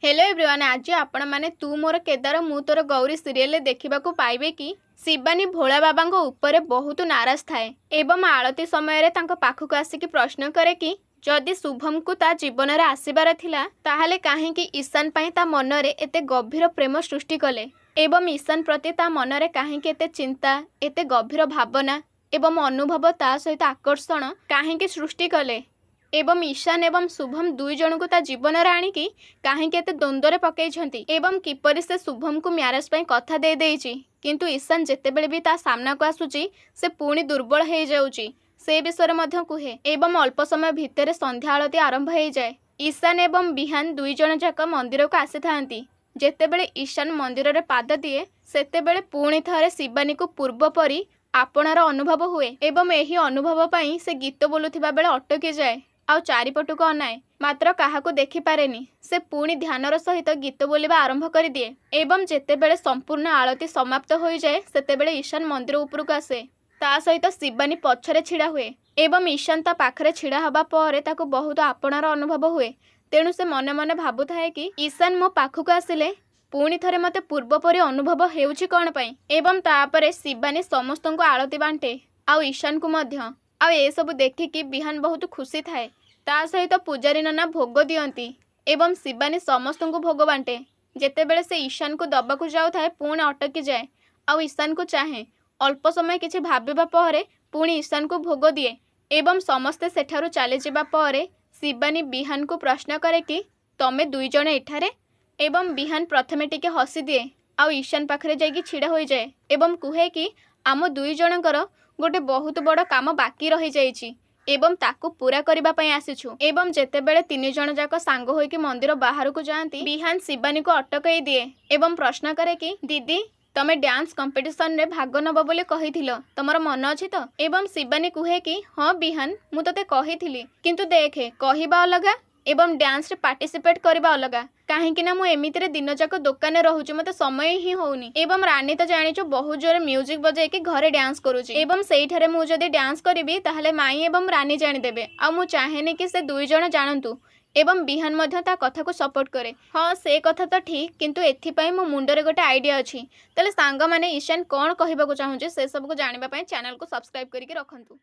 Hello everyone, आज आपण माने तू मोर केदार मु तोर गौरी सीरियल देखा पाइबे कि शिवानी भोला बाबा ऊपर बहुत नाराज थाए एवं आलती समय पाखक आसिक प्रश्न करे कि जदि शुभम को ता जीवन में आसबार थिला ताहाले काहेकि ईशान पाई ता मनरे एते गभीर प्रेम सृष्टि कले एवं ईशान प्रति ता मनरे काहेकि एते चिंता एते गभीर भावना एवं अनुभव ता सहित आकर्षण काहेकि सृष्टि कले एवं ईशान एवं शुभम दुई जन को ता जीवन में आणिकी कहीं द्वंद्व पकई एवं किपरि से शुभम को म्यारेज पर कथा दे देइछि किंतु ईशान जेतेबेले भी ता सामना को आसुची से पुणी दुर्बल हो जाउची से विषय मध्य कुहे एवं अल्प समय भितर संध्या आलती आरंभ हो जाए। ईशान एवं बिहान दुई जन जाक मंदिर को आसी थांती। जेतेबेले ईशान मंदिर रे पाद दिए सेतेबेले पुणी थरे शिवानी को पूर्व परी आपणार अनुभव हुए एवं एही अनुभव पई से गीत बोलुथिबा बेले अटकी जाए आउ चारिपटू को अनाए मात्र काहाको देखि पारेनी। से पुणी ध्यानर सहित गीत बोलिबा आरंभ कर दिए एवं जेतेबेले संपूर्ण आलती समाप्त हो जाए सेतेबेले ईशान मंदिर उपरको आसे ता सहित शिवानी पछरे छिड़ा हुए एवं ईशान ता पाखरे छिड़ा हबा परे ताको बहुत आपणार अनुभव हुए। तेणु से मने मने भाबुथाए कि ईशान मो पाखको आसिले पुणी थरे मते पूर्व परी अनुभव हेउछि कोन पई एवं तापरे शिवानी समस्तको आलती बांटे आउ ईशान को मध्य आ ए सब देखिकी बिहान बहुत खुशी थाए। ता सहित पुजारी नाना भोग दियंती एवं शिवानी समस्त को भोग बांटे। जेतेबेले से ईशान को दबाकू जाउथाए पुणी अटकी जाए आउ ईशान को चाहे अल्प समय किछि भाबिबा परे पुणी ईशान को भोग दिए एवं समस्ते सेठारु चली जिबा परे शिवानी बिहान को प्रश्न करे कि तमे दुई जण एठारे एवं बिहान प्रथमे टिके हसी दिए आउ ईशान पाखरे जाइकी छिड़ा हो जाए एवं कुहे कि आम दुई जनकर गोटे बहुत बड़ काम बाकी रही जाइछि एवं ताकू पूरा करबा पई आसीछु एवं जेतेबेले तीन जण जाक सांग होइकी मंदिर बाहर को जाती बिहान शिवानी को अटकई दिए एवं प्रश्न करे कि दीदी तमे डांस कंपटीशन रे भाग नब बोली कहिथिलो तमर मन अछि तो एवं शिवानी कुहे कि हाँ बिहान मु तते कहिथिली किंतु देखे कहिबा अलगा एवं डांस रे पार्टिसिपेट करबा अलगा काहेकि ना मु एमितिरे दिन जाक दुकान रहूची मते समय ही होउनी एवं रानी तो जानिचो बहुत जोरे म्यूजिक बजाई कि घरे डांस करूची एवं सेइठारे मु जदी डांस करिबी ताहले माई एवं रानी जानि देबे आ मु चाहेनी कि से दुई जण जानंतु एवं बिहान मध्य ता कथा को सपोर्ट करे। हाँ से कथा तो ठीक किंतु एथिपाई मो मुंडरे गोटे आइडिया अछि तले सांग माने ईशान कोन कहिबा को चाहुचे से सब को जानिबा पई चैनल को सब्सक्राइब करिके रखंतु।